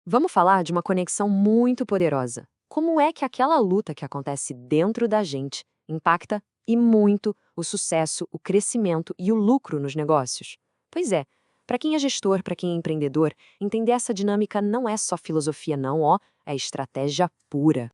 Vamos falar de uma conexão muito poderosa. Como é que aquela luta que acontece dentro da gente impacta e muito o sucesso, o crescimento e o lucro nos negócios? Pois é, para quem é gestor, para quem é empreendedor, entender essa dinâmica não é só filosofia, não, ó, é estratégia pura.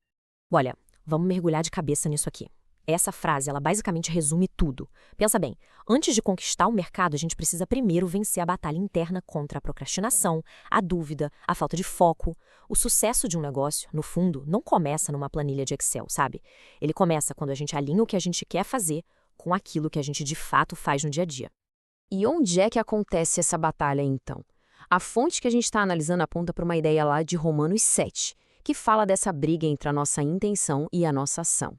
Olha, vamos mergulhar de cabeça nisso aqui. Essa frase, ela basicamente resume tudo. Pensa bem, antes de conquistar o mercado, a gente precisa primeiro vencer a batalha interna contra a procrastinação, a dúvida, a falta de foco. O sucesso de um negócio, no fundo, não começa numa planilha de Excel, sabe? Ele começa quando a gente alinha o que a gente quer fazer com aquilo que a gente de fato faz no dia a dia. E onde é que acontece essa batalha, então? A fonte que a gente está analisando aponta para uma ideia lá de Romanos 7, que fala dessa briga entre a nossa intenção e a nossa ação.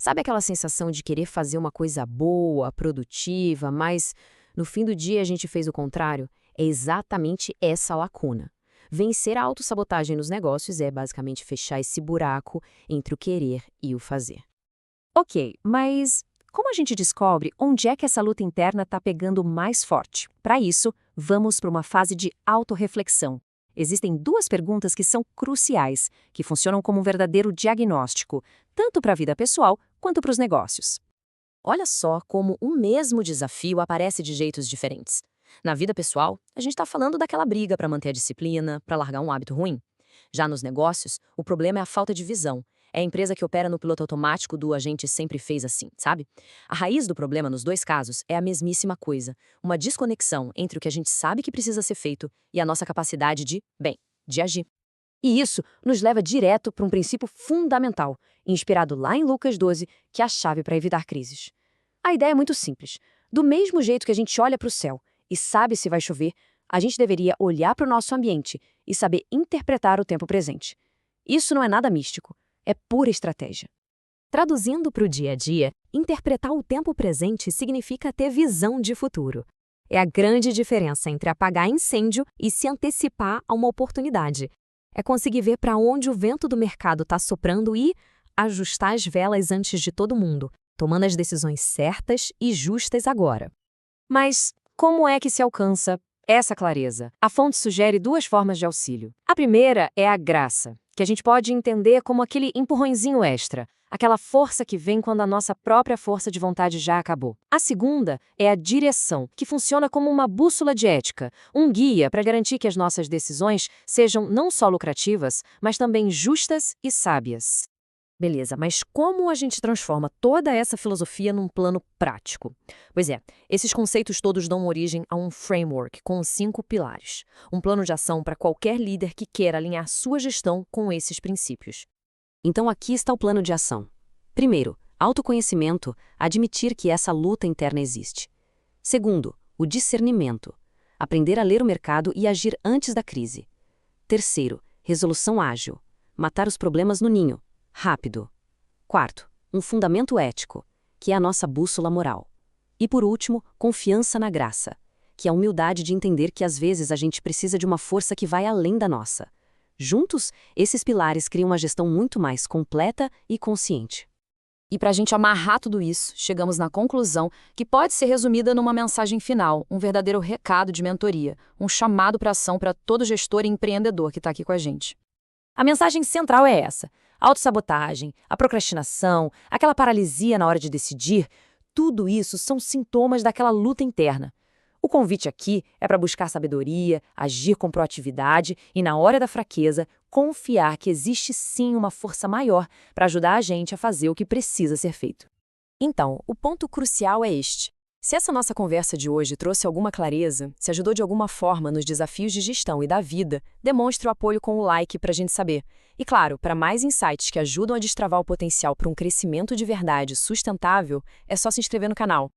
Sabe aquela sensação de querer fazer uma coisa boa, produtiva, mas no fim do dia a gente fez o contrário? É exatamente essa lacuna. Vencer a autossabotagem nos negócios é basicamente fechar esse buraco entre o querer e o fazer. Ok, mas como a gente descobre onde é que essa luta interna está pegando mais forte? Para isso, vamos para uma fase de autorreflexão. Existem duas perguntas que são cruciais, que funcionam como um verdadeiro diagnóstico, tanto para a vida pessoal quanto para os negócios. Olha só como o mesmo desafio aparece de jeitos diferentes. Na vida pessoal, a gente está falando daquela briga para manter a disciplina, para largar um hábito ruim. Já nos negócios, o problema é a falta de visão. É a empresa que opera no piloto automático do a gente sempre fez assim, sabe? A raiz do problema nos dois casos é a mesmíssima coisa, uma desconexão entre o que a gente sabe que precisa ser feito e a nossa capacidade de agir. E isso nos leva direto para um princípio fundamental, inspirado lá em Lucas 12, que é a chave para evitar crises. A ideia é muito simples. Do mesmo jeito que a gente olha para o céu e sabe se vai chover, a gente deveria olhar para o nosso ambiente e saber interpretar o tempo presente. Isso não é nada místico, é pura estratégia. Traduzindo para o dia a dia, interpretar o tempo presente significa ter visão de futuro. É a grande diferença entre apagar incêndio e se antecipar a uma oportunidade. É conseguir ver para onde o vento do mercado está soprando e ajustar as velas antes de todo mundo, tomando as decisões certas e justas agora. Mas como é que se alcança essa clareza? A fonte sugere duas formas de auxílio. A primeira é a graça, que a gente pode entender como aquele empurrõezinho extra, aquela força que vem quando a nossa própria força de vontade já acabou. A segunda é a direção, que funciona como uma bússola de ética, um guia para garantir que as nossas decisões sejam não só lucrativas, mas também justas e sábias. Beleza, mas como a gente transforma toda essa filosofia num plano prático? Pois é, esses conceitos todos dão origem a um framework com 5 pilares. Um plano de ação para qualquer líder que queira alinhar sua gestão com esses princípios. Então aqui está o plano de ação. Primeiro, autoconhecimento, admitir que essa luta interna existe. Segundo, o discernimento, aprender a ler o mercado e agir antes da crise. Terceiro, resolução ágil, matar os problemas no ninho, rápido. Quarto, um fundamento ético, que é a nossa bússola moral. E por último, confiança na graça, que é a humildade de entender que às vezes a gente precisa de uma força que vai além da nossa. Juntos, esses pilares criam uma gestão muito mais completa e consciente. E para a gente amarrar tudo isso, chegamos na conclusão que pode ser resumida numa mensagem final, um verdadeiro recado de mentoria, um chamado para ação para todo gestor e empreendedor que está aqui com a gente. A mensagem central é essa: a autossabotagem, a procrastinação, aquela paralisia na hora de decidir, tudo isso são sintomas daquela luta interna. O convite aqui é para buscar sabedoria, agir com proatividade e, na hora da fraqueza, confiar que existe sim uma força maior para ajudar a gente a fazer o que precisa ser feito. Então, o ponto crucial é este. Se essa nossa conversa de hoje trouxe alguma clareza, se ajudou de alguma forma nos desafios de gestão e da vida, demonstre o apoio com o like para a gente saber. E claro, para mais insights que ajudam a destravar o potencial para um crescimento de verdade sustentável, é só se inscrever no canal.